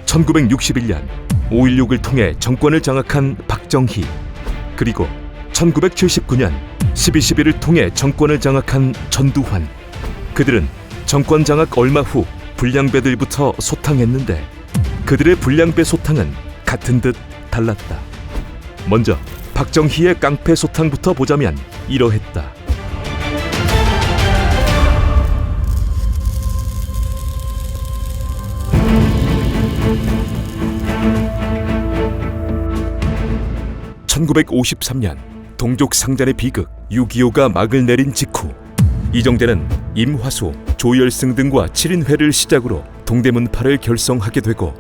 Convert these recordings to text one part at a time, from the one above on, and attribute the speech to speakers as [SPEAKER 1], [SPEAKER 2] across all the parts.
[SPEAKER 1] 1961년 5.16을 통해 정권을 장악한 박정희, 그리고 1979년 12.12를 통해 정권을 장악한 전두환. 그들은 정권 장악 얼마 후 불량배들부터 소탕했는데 그들의 불량배 소탕은 같은 듯 달랐다. 먼저 박정희의 깡패 소탕부터 보자면 이러했다. (1953년) 동족 상잔의 비극 6.25가 막을 내린 직후 이정재는 임화수, 조열승 등과 7인회를 시작으로 동대문파를 결성하게 되고,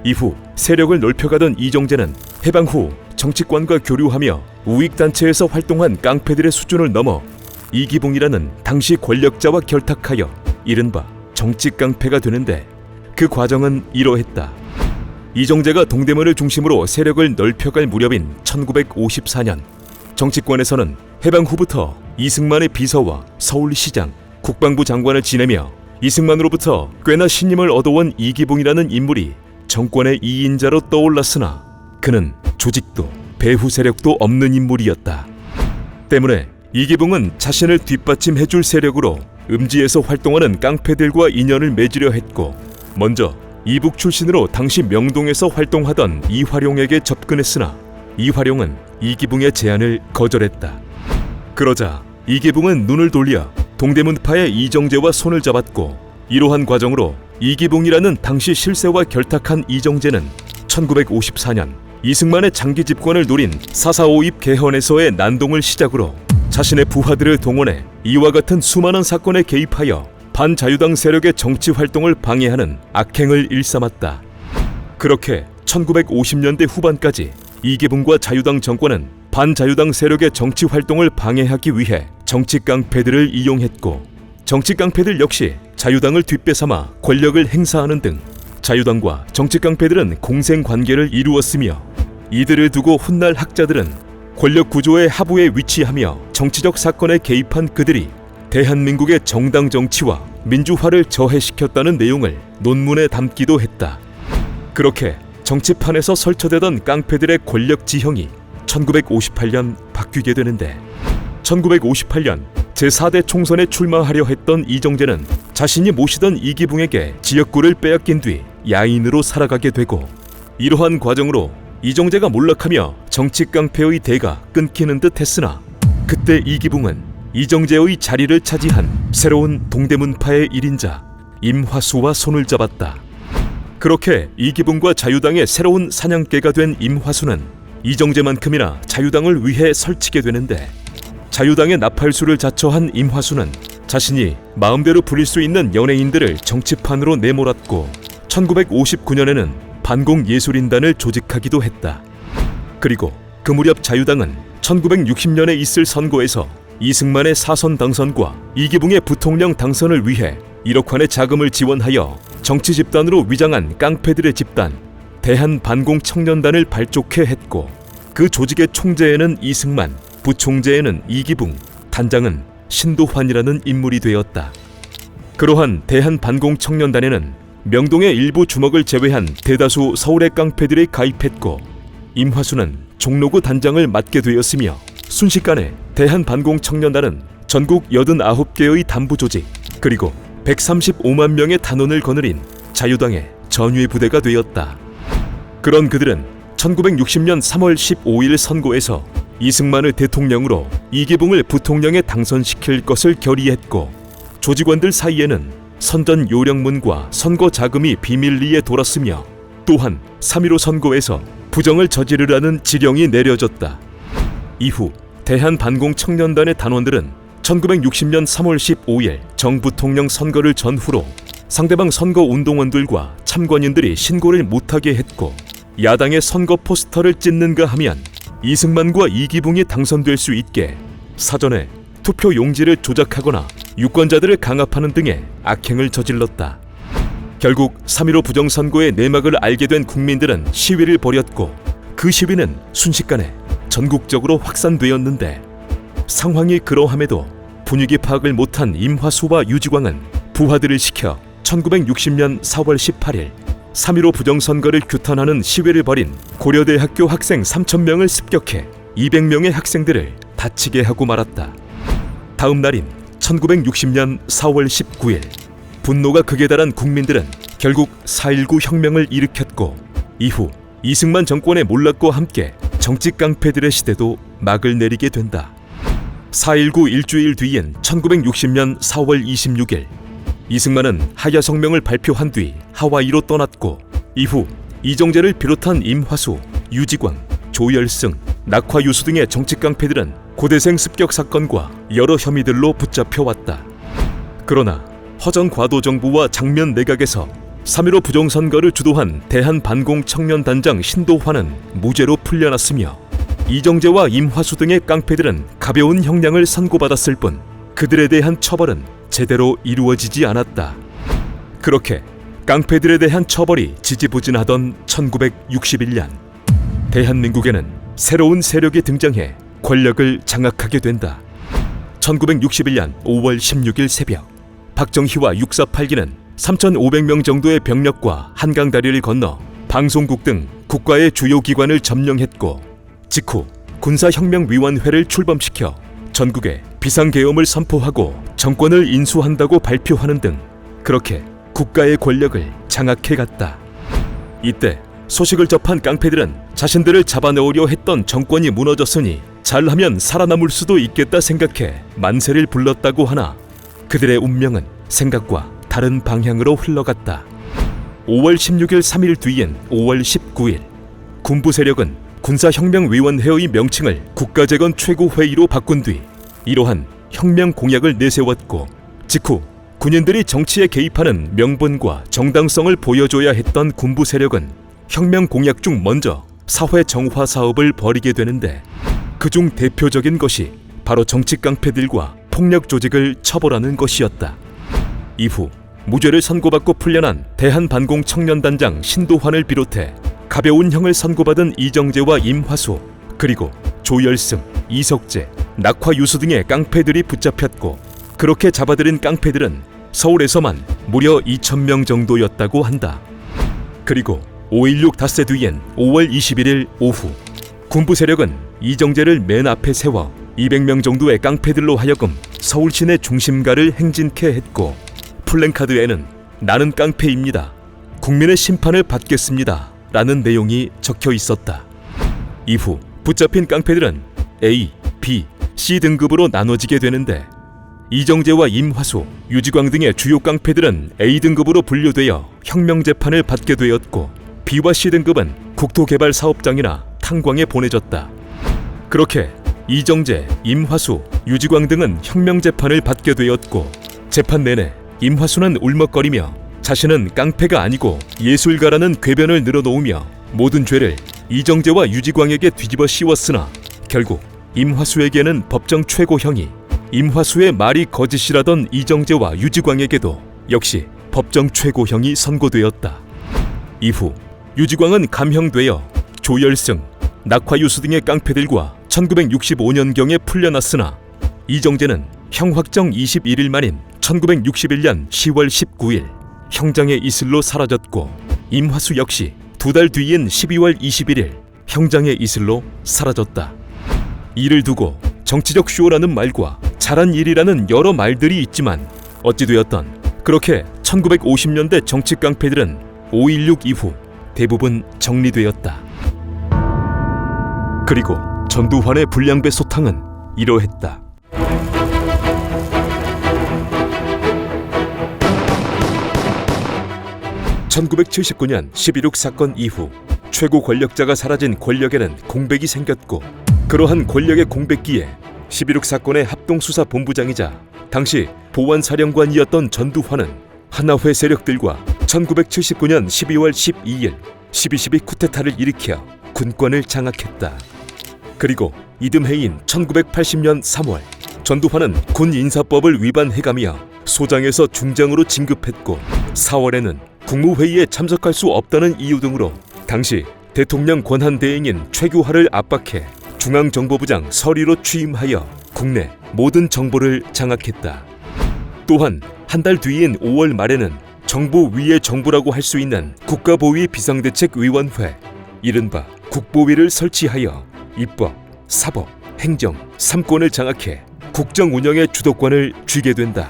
[SPEAKER 1] 이후 세력을 넓혀가던 이정재는 해방 후 정치권과 교류하며 우익단체에서 활동한 깡패들의 수준을 넘어 이기붕이라는 당시 권력자와 결탁하여 이른바 정치깡패가 되는데, 그 과정은 이러했다. 이정재가 동대문을 중심으로 세력을 넓혀갈 무렵인 1954년 정치권에서는 해방 후부터 이승만의 비서와 서울시장, 국방부 장관을 지내며 이승만으로부터 꽤나 신임을 얻어온 이기붕이라는 인물이 정권의 2인자로 떠올랐으나 그는 조직도 배후 세력도 없는 인물이었다. 때문에 이기붕은 자신을 뒷받침해줄 세력으로 음지에서 활동하는 깡패들과 인연을 맺으려 했고, 먼저 이북 출신으로 당시 명동에서 활동하던 이화룡에게 접근했으나 이화룡은 이기붕의 제안을 거절했다. 그러자 이기붕은 눈을 돌려 동대문파의 이정재와 손을 잡았고, 이러한 과정으로 이기붕이라는 당시 실세와 결탁한 이정재는 1954년 이승만의 장기 집권을 노린 4.45 입개헌에서의 난동을 시작으로 자신의 부하들을 동원해 이와 같은 수많은 사건에 개입하여 반자유당 세력의 정치 활동을 방해하는 악행을 일삼았다. 그렇게 1950년대 후반까지 이기붕과 자유당 정권은 반자유당 세력의 정치 활동을 방해하기 위해 정치 깡패들을 이용했고, 정치 깡패들 역시 자유당을 뒷배삼아 권력을 행사하는 등 자유당과 정치 깡패들은 공생 관계를 이루었으며, 이들을 두고 훗날 학자들은 권력 구조의 하부에 위치하며 정치적 사건에 개입한 그들이 대한민국의 정당 정치와 민주화를 저해시켰다는 내용을 논문에 담기도 했다. 그렇게 정치판에서 설쳐대던 깡패들의 권력 지형이 1958년 바뀌게 되는데, 1958년 제4대 총선에 출마하려 했던 이정재는 자신이 모시던 이기붕에게 지역구를 빼앗긴 뒤 야인으로 살아가게 되고, 이러한 과정으로 이정재가 몰락하며 정치 깡패의 대가 끊기는 듯 했으나, 그때 이기붕은 이정재의 자리를 차지한 새로운 동대문파의 1인자 임화수와 손을 잡았다. 그렇게 이기붕과 자유당의 새로운 사냥개가 된 임화수는 이정재만큼이나 자유당을 위해 설치게 되는데, 자유당의 나팔수를 자처한 임화수는 자신이 마음대로 부릴 수 있는 연예인들을 정치판으로 내몰았고, 1959년에는 반공예술인단을 조직하기도 했다. 그리고 그 무렵 자유당은 1960년에 있을 선거에서 이승만의 사선 당선과 이기붕의 부통령 당선을 위해 1억 원의 자금을 지원하여 정치 집단으로 위장한 깡패들의 집단 대한반공청년단을 발족해 했고, 그 조직의 총재에는 이승만, 부총재에는 이기붕, 단장은 신도환이라는 인물이 되었다. 그러한 대한반공청년단에는 명동의 일부 주먹을 제외한 대다수 서울의 깡패들이 가입했고, 임화수는 종로구 단장을 맡게 되었으며, 순식간에 대한반공청년단은 전국 89개의 단부 조직, 그리고 135만 명의 단원을 거느린 자유당의 전위부대가 되었다. 그런 그들은 1960년 3월 15일 선거에서 이승만을 대통령으로 이기붕을 부통령에 당선시킬 것을 결의했고, 조직원들 사이에는 선전 요령문과 선거 자금이 비밀리에 돌았으며, 또한 3.15 선거에서 부정을 저지르라는 지령이 내려졌다. 이후 대한반공청년단의 단원들은 1960년 3월 15일 정부통령 선거를 전후로 상대방 선거운동원들과 참관인들이 신고를 못하게 했고, 야당의 선거 포스터를 찢는가 하면 이승만과 이기붕이 당선될 수 있게 사전에 투표 용지를 조작하거나 유권자들을 강압하는 등의 악행을 저질렀다. 결국 3.15 부정선거의 내막을 알게 된 국민들은 시위를 벌였고, 그 시위는 순식간에 전국적으로 확산되었는데, 상황이 그러함에도 분위기 파악을 못한 임화수와 유지광은 부하들을 시켜 1960년 4월 18일 3.15 부정선거를 규탄하는 시위를 벌인 고려대학교 학생 3,000명을 습격해 200명의 학생들을 다치게 하고 말았다. 다음 날인 1960년 4월 19일, 분노가 극에 달한 국민들은 결국 4.19 혁명을 일으켰고, 이후 이승만 정권의 몰락과 함께 정치 깡패들의 시대도 막을 내리게 된다. 4.19 일주일 뒤인 1960년 4월 26일, 이승만은 하야 성명을 발표한 뒤 하와이로 떠났고, 이후 이정재를 비롯한 임화수, 유지광, 조열승, 낙화유수 등의 정치 깡패들은 고대생 습격 사건과 여러 혐의들로 붙잡혀왔다. 그러나 허정 과도정부와 장면 내각에서 3.15 부정선거를 주도한 대한반공청년단장 신도환은 무죄로 풀려났으며, 이정재와 임화수 등의 깡패들은 가벼운 형량을 선고받았을 뿐 그들에 대한 처벌은 제대로 이루어지지 않았다. 그렇게 깡패들에 대한 처벌이 지지부진하던 1961년, 대한민국에는 새로운 세력이 등장해 권력을 장악하게 된다. 1961년 5월 16일 새벽, 박정희와 648기는 3,500명 정도의 병력과 한강다리를 건너 방송국 등 국가의 주요 기관을 점령했고, 직후 군사혁명위원회를 출범시켜 전국에 비상계엄을 선포하고 정권을 인수한다고 발표하는 등 그렇게 국가의 권력을 장악해갔다. 이때 소식을 접한 깡패들은 자신들을 잡아넣으려 했던 정권이 무너졌으니 잘하면 살아남을 수도 있겠다 생각해 만세를 불렀다고 하나, 그들의 운명은 생각과 다른 방향으로 흘러갔다. 5월 16일 3일 뒤인 5월 19일, 군부 세력은 군사혁명위원회의 명칭을 국가재건 최고회의로 바꾼 뒤 이러한 혁명 공약을 내세웠고, 직후 군인들이 정치에 개입하는 명분과 정당성을 보여줘야 했던 군부 세력은 혁명 공약 중 먼저 사회 정화 사업을 벌이게 되는데, 그중 대표적인 것이 바로 정치 깡패들과 폭력 조직을 처벌하는 것이었다. 이후 무죄를 선고받고 풀려난 대한반공청년단장 신도환을 비롯해 가벼운 형을 선고받은 이정재와 임화수, 그리고 조열승, 이석재, 낙화유수 등의 깡패들이 붙잡혔고, 그렇게 잡아들인 깡패들은 서울에서만 무려 2,000명 정도였다고 한다. 그리고 5.16 닷새 뒤엔 5월 21일 오후, 군부 세력은 이정재를 맨 앞에 세워 200명 정도의 깡패들로 하여금 서울 시내 중심가를 행진케 했고, 플랜카드에는 "나는 깡패입니다. 국민의 심판을 받겠습니다. 라는 내용이 적혀 있었다. 이후 붙잡힌 깡패들은 A, B, C 등급으로 나눠지게 되는데, 이정재와 임화수, 유지광 등의 주요 깡패들은 A 등급으로 분류되어 혁명재판을 받게 되었고, B와 C 등급은 국토개발사업장이나 탄광에 보내졌다. 그렇게 이정재, 임화수, 유지광 등은 혁명재판을 받게 되었고, 재판 내내 임화수는 울먹거리며 자신은 깡패가 아니고 예술가라는 궤변을 늘어놓으며 모든 죄를 이정재와 유지광에게 뒤집어 씌웠으나, 결국 임화수에게는 법정 최고형이, 임화수의 말이 거짓이라던 이정재와 유지광에게도 역시 법정 최고형이 선고되었다. 이후 유지광은 감형되어 조열승, 낙화유수 등의 깡패들과 1965년경에 풀려났으나, 이정재는 형 확정 21일 만인 1961년 10월 19일 형장의 이슬로 사라졌고, 임화수 역시 2달 뒤인 12월 21일 형장의 이슬로 사라졌다. 이를 두고 정치적 쇼라는 말과 잘한 일이라는 여러 말들이 있지만, 어찌되었던 그렇게 1950년대 정치 깡패들은 5.16 이후 대부분 정리되었다. 그리고 전두환의 불량배 소탕은 이러했다. (1979년) 11.6 사건 이후 최고 권력자가 사라진 권력에는 공백이 생겼고, 그러한 권력의 공백기에 11.6 사건의 합동수사본부장이자 당시 보안사령관이었던 전두환은 하나회 세력들과 1979년 12월 12일 12.12 쿠데타를 일으켜 군권을 장악했다. 그리고 이듬해인 1980년 3월, 전두환은 군 인사법을 위반해가며 소장에서 중장으로 진급했고, 4월에는 국무회의에 참석할 수 없다는 이유 등으로 당시 대통령 권한대행인 최규하를 압박해 중앙정보부장 서리로 취임하여 국내 모든 정보를 장악했다. 또한 한 달 뒤인 5월 말에는 정부 위의 정부라고 할 수 있는 국가보위 비상대책위원회, 이른바 국보위를 설치하여 입법, 사법, 행정, 3권을 장악해 국정 운영의 주도권을 쥐게 된다.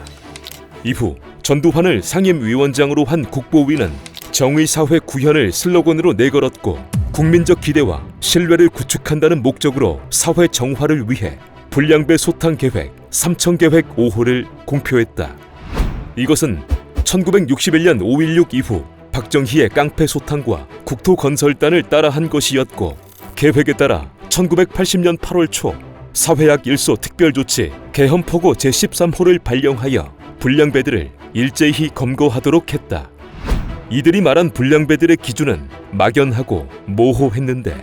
[SPEAKER 1] 이후 전두환을 상임위원장으로 한 국보위는 정의사회 구현을 슬로건으로 내걸었고, 국민적 기대와 신뢰를 구축한다는 목적으로 사회 정화를 위해 불량배 소탕 계획 3,000계획 5호를 공표했다. 이것은 1961년 5.16 이후 박정희의 깡패 소탕과 국토건설단을 따라한 것이었고, 계획에 따라 1980년 8월 초 사회학 1소 특별조치 개헌포고 제13호를 발령하여 불량배들을 일제히 검거하도록 했다. 이들이 말한 불량배들의 기준은 막연하고 모호했는데,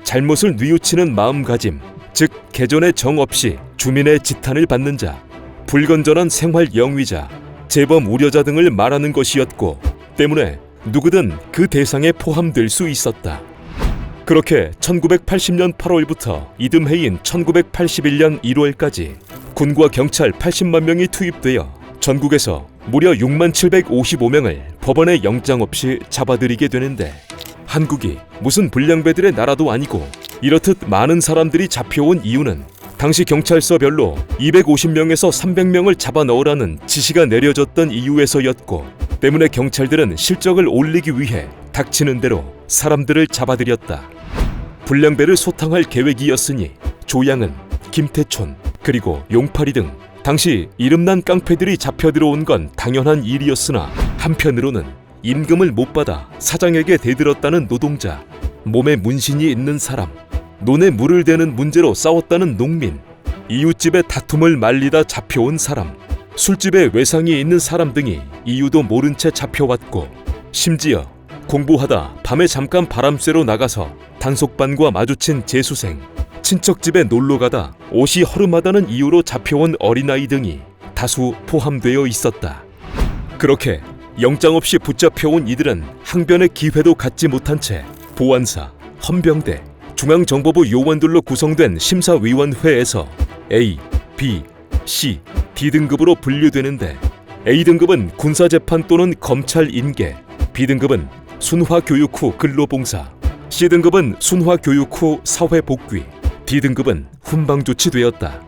[SPEAKER 1] 잘못을 뉘우치는 마음가짐, 즉 개전의 정 없이 주민의 지탄을 받는 자, 불건전한 생활 영위자, 재범 우려자 등을 말하는 것이었고, 때문에 누구든 그 대상에 포함될 수 있었다. 그렇게 1980년 8월부터 이듬해인 1981년 1월까지 군과 경찰 80만 명이 투입되어 전국에서 무려 6만 755명을 법원에 영장 없이 잡아들이게 되는데, 한국이 무슨 불량배들의 나라도 아니고 이렇듯 많은 사람들이 잡혀온 이유는 당시 경찰서별로 250명에서 300명을 잡아 넣으라는 지시가 내려졌던 이유에서였고, 때문에 경찰들은 실적을 올리기 위해 닥치는 대로 사람들을 잡아들였다. 불량배를 소탕할 계획이었으니 조양은, 김태촌, 그리고 용팔이 등 당시 이름난 깡패들이 잡혀 들어온 건 당연한 일이었으나, 한편으로는 임금을 못 받아 사장에게 대들었다는 노동자, 몸에 문신이 있는 사람, 논에 물을 대는 문제로 싸웠다는 농민, 이웃집의 다툼을 말리다 잡혀온 사람, 술집에 외상이 있는 사람 등이 이유도 모른 채 잡혀왔고, 심지어 공부하다 밤에 잠깐 바람 쐬러 나가서 단속반과 마주친 재수생, 친척집에 놀러가다 옷이 허름하다는 이유로 잡혀온 어린아이 등이 다수 포함되어 있었다. 그렇게 영장 없이 붙잡혀온 이들은 항변의 기회도 갖지 못한 채 보안사, 헌병대, 중앙정보부 요원들로 구성된 심사위원회에서 A, B, C, D등급으로 분류되는데, A등급은 군사재판 또는 검찰 인계, B등급은 순화교육 후 근로봉사, C등급은 순화교육 후 사회복귀, D등급은 훈방조치되었다.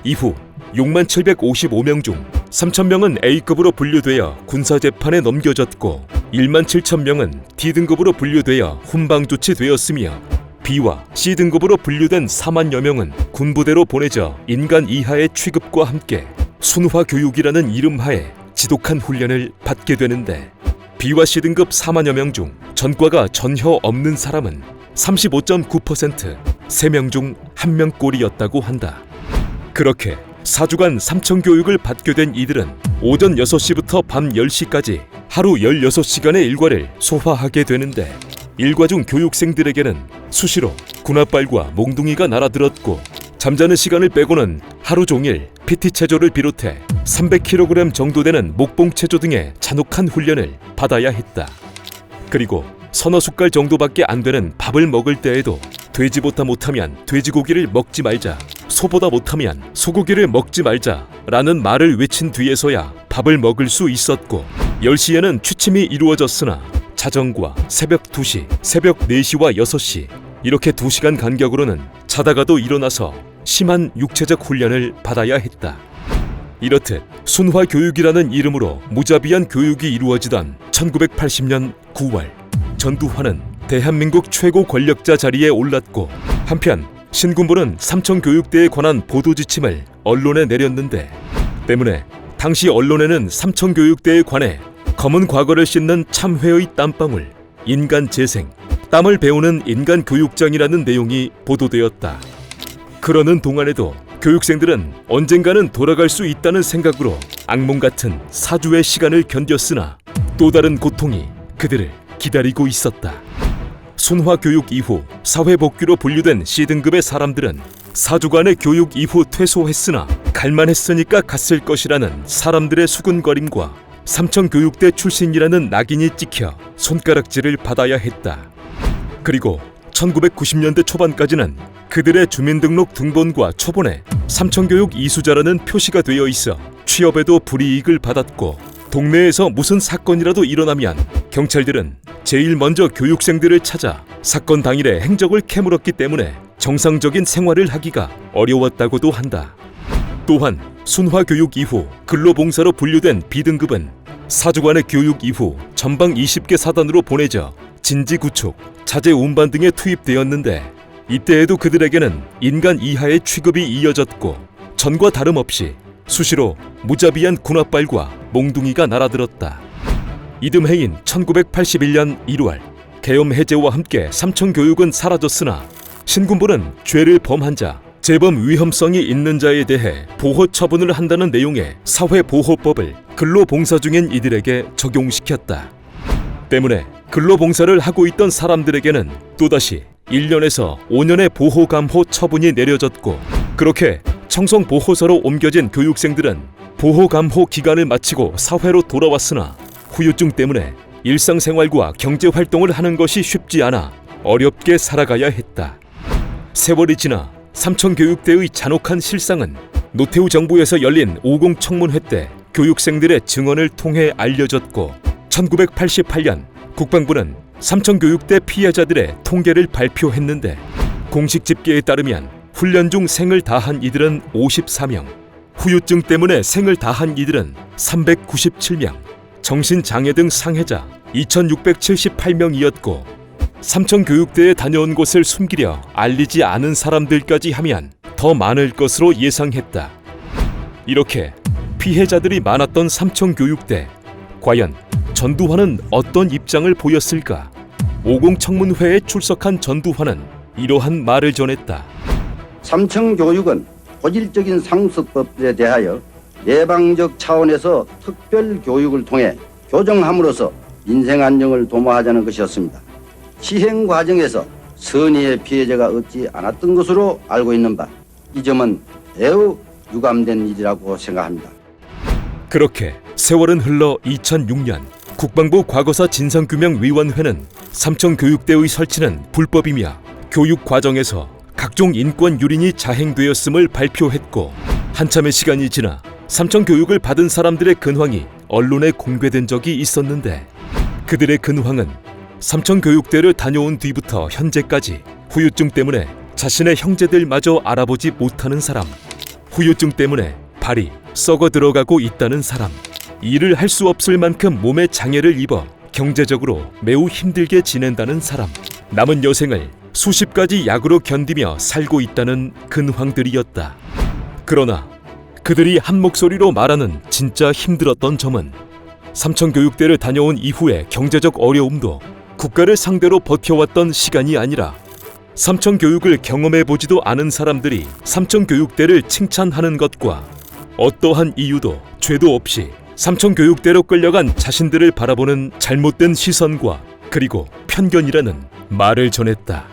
[SPEAKER 1] 이후 6만 755명 중 3,000명은 A급으로 분류되어 군사재판에 넘겨졌고, 1만 7,000명은 D등급으로 분류되어 훈방조치되었으며, B와 C등급으로 분류된 4만여 명은 군부대로 보내져 인간 이하의 취급과 함께 순화교육이라는 이름하에 지독한 훈련을 받게 되는데, B와 C등급 4만여 명 중 전과가 전혀 없는 사람은 35.9%, 3명 중 1명꼴이었다고 한다. 그렇게 4주간 3천 교육을 받게 된 이들은 오전 6시부터 밤 10시까지 하루 16시간의 일과를 소화하게 되는데, 일과 중 교육생들에게는 수시로 군홧발과 몽둥이가 날아들었고, 잠자는 시간을 빼고는 하루 종일 PT 체조를 비롯해 300kg 정도 되는 목봉체조 등의 잔혹한 훈련을 받아야 했다. 그리고 서너 숟갈 정도밖에 안 되는 밥을 먹을 때에도 돼지보다 못하면 돼지고기를 먹지 말자, 소보다 못하면 소고기를 먹지 말자 라는 말을 외친 뒤에서야 밥을 먹을 수 있었고, 10시에는 취침이 이루어졌으나 자정과 새벽 2시, 새벽 4시와 6시 이렇게 2시간 간격으로는 자다가도 일어나서 심한 육체적 훈련을 받아야 했다. 이렇듯 순화교육이라는 이름으로 무자비한 교육이 이루어지던 1980년 9월, 전두환은 대한민국 최고 권력자 자리에 올랐고, 한편 신군부는 삼천교육대에 관한 보도지침을 언론에 내렸는데, 때문에 당시 언론에는 삼천교육대에 관해 검은 과거를 씻는 참회의 땀방울, 인간 재생, 땀을 배우는 인간 교육장이라는 내용이 보도되었다. 그러는 동안에도 교육생들은 언젠가는 돌아갈 수 있다는 생각으로 악몽 같은 4주의 시간을 견뎠으나, 또 다른 고통이 그들을 기다리고 있었다. 순화교육 이후 사회복귀로 분류된 C등급의 사람들은 4주간의 교육 이후 퇴소했으나 갈만했으니까 갔을 것이라는 사람들의 수군거림과 삼천교육대 출신이라는 낙인이 찍혀 손가락질을 받아야 했다. 그리고 1990년대 초반까지는 그들의 주민등록 등본과 초본에 삼천교육 이수자라는 표시가 되어 있어 취업에도 불이익을 받았고, 동네에서 무슨 사건이라도 일어나면 경찰들은 제일 먼저 교육생들을 찾아 사건 당일의 행적을 캐물었기 때문에 정상적인 생활을 하기가 어려웠다고도 한다. 또한 순화교육 이후 근로봉사로 분류된 B등급은 4주간의 교육 이후 전방 20개 사단으로 보내져 진지구축, 자재 운반 등에 투입되었는데 이때에도 그들에게는 인간 이하의 취급이 이어졌고 전과 다름없이 수시로 무자비한 군합발과 몽둥이가 날아들었다. 이듬해인 1981년 1월 계엄 해제와 함께 삼청교육은 사라졌으나 신군부는 죄를 범한 자, 재범 위험성이 있는 자에 대해 보호 처분을 한다는 내용의 사회보호법을 근로봉사 중인 이들에게 적용시켰다. 때문에 근로봉사를 하고 있던 사람들에게는 또다시 1년에서 5년의 보호감호 처분이 내려졌고, 그렇게 청송보호소로 옮겨진 교육생들은 보호감호 기간을 마치고 사회로 돌아왔으나 후유증 때문에 일상생활과 경제활동을 하는 것이 쉽지 않아 어렵게 살아가야 했다. 세월이 지나 삼청교육대의 잔혹한 실상은 노태우 정부에서 열린 50 청문회 때 교육생들의 증언을 통해 알려졌고, 1988년 국방부는 삼청교육대 피해자들의 통계를 발표했는데 공식 집계에 따르면 훈련 중 생을 다한 이들은 54명, 후유증 때문에 생을 다한 이들은 397명, 정신장애 등 상해자 2678명이었고 삼청교육대에 다녀온 곳을 숨기려 알리지 않은 사람들까지 하면 더 많을 것으로 예상했다. 이렇게 피해자들이 많았던 삼청교육대, 과연 전두환은 어떤 입장을 보였을까? 50 청문회에 출석한 전두환은 이러한 말을 전했다.
[SPEAKER 2] 삼청교육은 고질적인 상습법에 대하여 예방적 차원에서 특별 교육을 통해 교정함으로써 인생 안정을 도모하자는 것이었습니다. 시행 과정에서 선의의 피해자가 없지 않았던 것으로 알고 있는 바, 이 점은 매우 유감된 일이라고 생각합니다.
[SPEAKER 1] 그렇게 세월은 흘러 2006년 국방부 과거사 진상규명위원회는 삼청교육대의 설치는 불법이며 교육 과정에서 각종 인권 유린이 자행되었음을 발표했고, 한참의 시간이 지나 삼청교육을 받은 사람들의 근황이 언론에 공개된 적이 있었는데, 그들의 근황은 삼청교육대를 다녀온 뒤부터 현재까지 후유증 때문에 자신의 형제들마저 알아보지 못하는 사람, 후유증 때문에 발이 썩어 들어가고 있다는 사람, 일을 할 수 없을 만큼 몸에 장애를 입어 경제적으로 매우 힘들게 지낸다는 사람, 남은 여생을 수십 가지 약으로 견디며 살고 있다는 근황들이었다. 그러나 그들이 한 목소리로 말하는 진짜 힘들었던 점은 삼청교육대를 다녀온 이후의 경제적 어려움도 국가를 상대로 버텨왔던 시간이 아니라 삼청교육을 경험해보지도 않은 사람들이 삼청교육대를 칭찬하는 것과 어떠한 이유도 죄도 없이 삼청교육대로 끌려간 자신들을 바라보는 잘못된 시선과 그리고 편견이라는 말을 전했다.